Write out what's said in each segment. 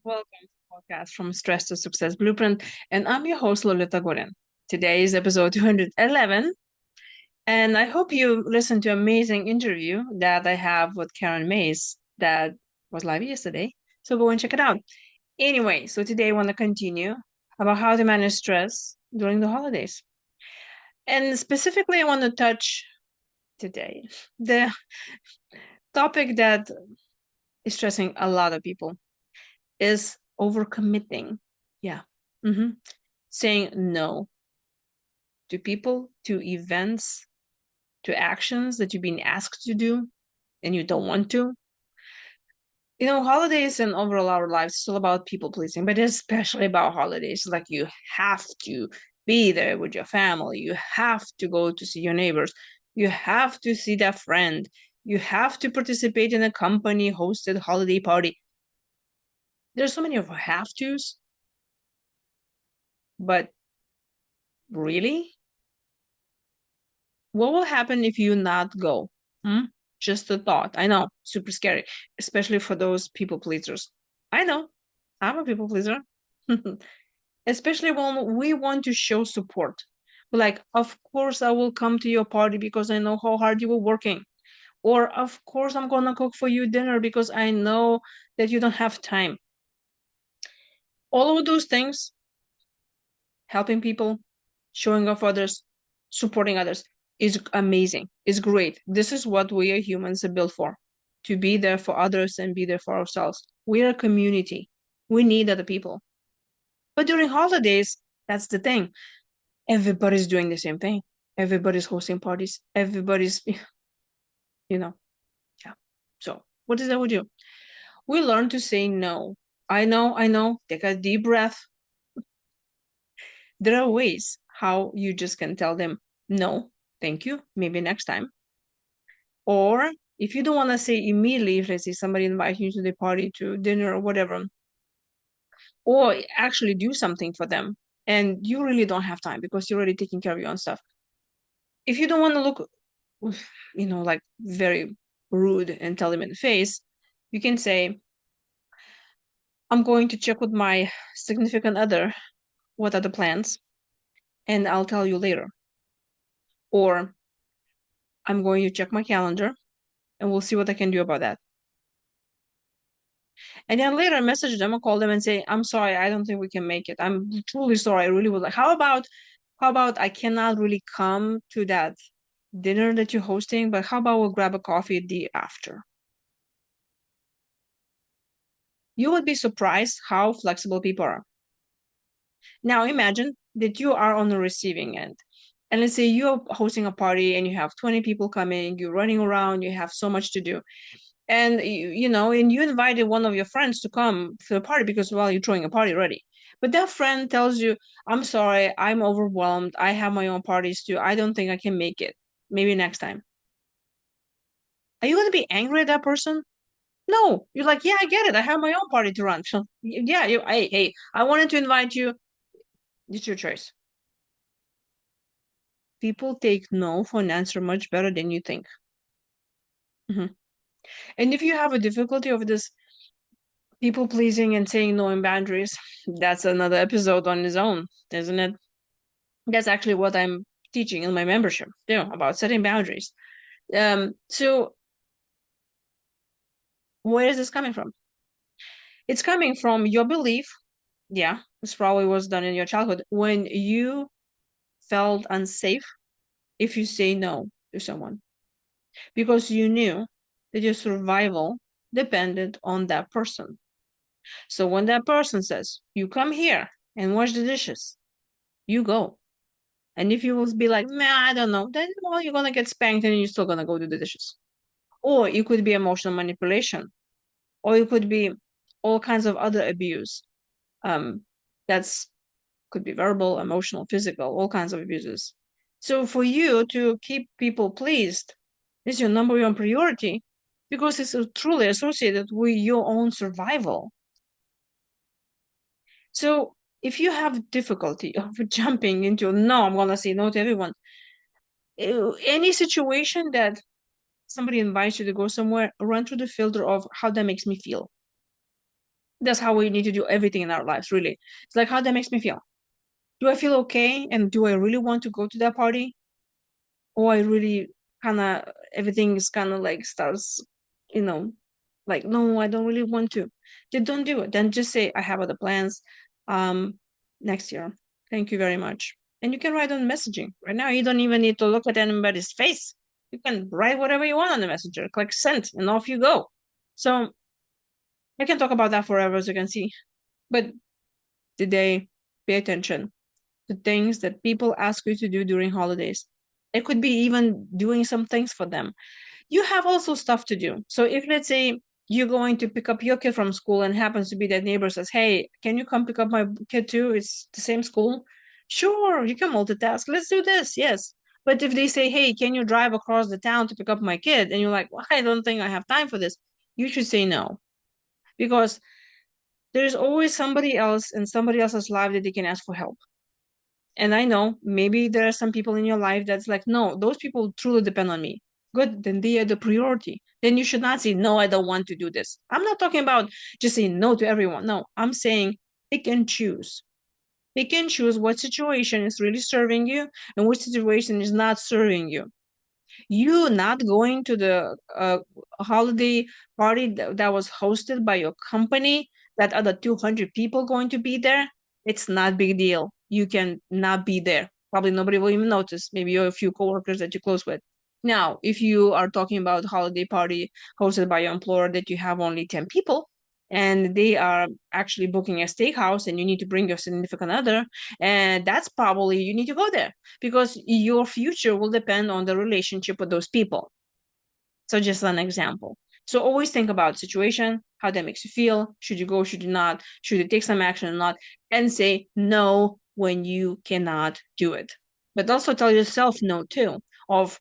Welcome to the podcast from Stress to Success Blueprint, and I'm your host, Lolita Guarin. Today is episode 211, and I hope you listened to an amazing interview that I have with Karen Mays that was live yesterday. So go and check it out. Anyway, so today I want to continue about how to manage stress during the holidays. And specifically, I want to touch today the topic that is stressing a lot of people is overcommitting. Yeah. hmm Saying no to people, to events, to actions that you've been asked to do and you don't want to. Holidays and overall our lives is all about people pleasing, but especially about holidays. Like you have to be there with your family, you have to go to see your neighbors, you have to see that friend, you have to participate in a company hosted holiday party. There's so many of have tos, but really? What will happen if you not go? Hmm? Just a thought. I know, super scary, especially for those people pleasers. I know, I'm a people pleaser. Especially when we want to show support. Like, of course, I will come to your party because I know how hard you were working. Or, of course, I'm gonna cook for you dinner because I know that you don't have time. All of those things, helping people, showing off others, supporting others is amazing. It's great. This is what we are humans are built for, to be there for others and be there for ourselves. We are a community. We need other people. But during holidays, that's the thing. Everybody's doing the same thing. Everybody's hosting parties. Everybody's, you know, yeah. So what does that with you? We learn to say no. I know. Take a deep breath. There are ways how you just can tell them, no, thank you, maybe next time. Or if you don't want to say immediately, if let's say somebody invites you to the party, to dinner or whatever, or actually do something for them and you really don't have time because you're already taking care of your own stuff. If you don't want to look, like very rude and tell them in the face, you can say, I'm going to check with my significant other what are the plans and I'll tell you later. Or I'm going to check my calendar and we'll see what I can do about that. And then later message them or call them and say, I'm sorry, I don't think we can make it. I'm truly sorry. I really would like. How about I cannot really come to that dinner that you're hosting, but how about we'll grab a coffee the after? You would be surprised how flexible people are. Now imagine that you are on the receiving end. And let's say you're hosting a party and you have 20 people coming, you're running around, you have so much to do. And and you invited one of your friends to come to the party because, well, you're throwing a party already. But that friend tells you, I'm sorry, I'm overwhelmed. I have my own parties too. I don't think I can make it. Maybe next time. Are you going to be angry at that person? No, you're like, yeah, I get it. I have my own party to run. So yeah, hey, I wanted to invite you. It's your choice. People take no for an answer much better than you think. Mhm. And if you have a difficulty of this people pleasing and saying no in boundaries, that's another episode on its own, isn't it? That's actually what I'm teaching in my membership, about setting boundaries. So where is this coming from? It's coming from your belief. Yeah, this probably was done in your childhood when you felt unsafe if you say no to someone because you knew that your survival depended on that person. So when that person says, you come here and wash the dishes, you go. And if you will be like, nah, I don't know, then well, you're gonna get spanked and you're still gonna go do the dishes. Or it could be emotional manipulation, or it could be all kinds of other abuse. That's could be verbal, emotional, physical, all kinds of abuses. So for you to keep people pleased is your number one priority because it's truly associated with your own survival. So if you have difficulty of jumping into no, I'm gonna say no to everyone. Any situation that somebody invites you to go somewhere, run through the filter of how that makes me feel. That's how we need to do everything in our lives, really. It's like how that makes me feel. Do I feel okay? And do I really want to go to that party? Or I really kind of, everything is kind of like starts, you know, like, no, I don't really want to. Then don't do it. Then just say, I have other plans next year. Thank you very much. And you can write on messaging. Right now, you don't even need to look at anybody's face. You can write whatever you want on the messenger, click send, and off you go. So I can talk about that forever, as you can see. But today, pay attention to things that people ask you to do during holidays. It could be even doing some things for them. You have also stuff to do. So if, let's say, you're going to pick up your kid from school and happens to be that neighbor says, hey, can you come pick up my kid too? It's the same school. Sure, you can multitask. Let's do this. Yes. But if they say, hey, can you drive across the town to pick up my kid? And you're like, well, I don't think I have time for this. You should say no. Because there's always somebody else in somebody else's life that they can ask for help. And I know maybe there are some people in your life that's like, no, those people truly depend on me. Good, then they are the priority. Then you should not say, no, I don't want to do this. I'm not talking about just saying no to everyone. No, I'm saying pick and choose. Pick and choose what situation is really serving you and which situation is not serving you. You not going to the holiday party that was hosted by your company, that other 200 people going to be there, it's not big deal. You can not be there. Probably nobody will even notice. Maybe you have a few coworkers that you're close with. Now, if you are talking about holiday party hosted by your employer that you have only 10 people and they are actually booking a steakhouse and you need to bring your significant other, and that's probably you need to go there because your future will depend on the relationship with those people. So just an example. So always think about situation, how that makes you feel. Should you go? Should you not? Should you take some action or not? And say no when you cannot do it. But also tell yourself no too of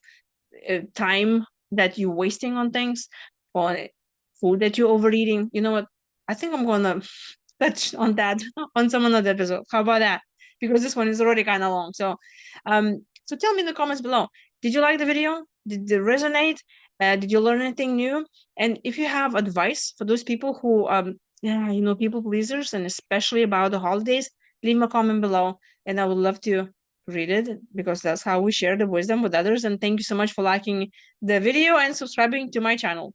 time that you're wasting on things or food that you're overeating. You know what? I think I'm gonna touch on that on some another episode. How about that? Because this one is already kind of long. So tell me in the comments below. Did you like the video? Did it resonate? Did you learn anything new? And if you have advice for those people who yeah, people pleasers and especially about the holidays, leave a comment below and I would love to read it because that's how we share the wisdom with others. And thank you so much for liking the video and subscribing to my channel.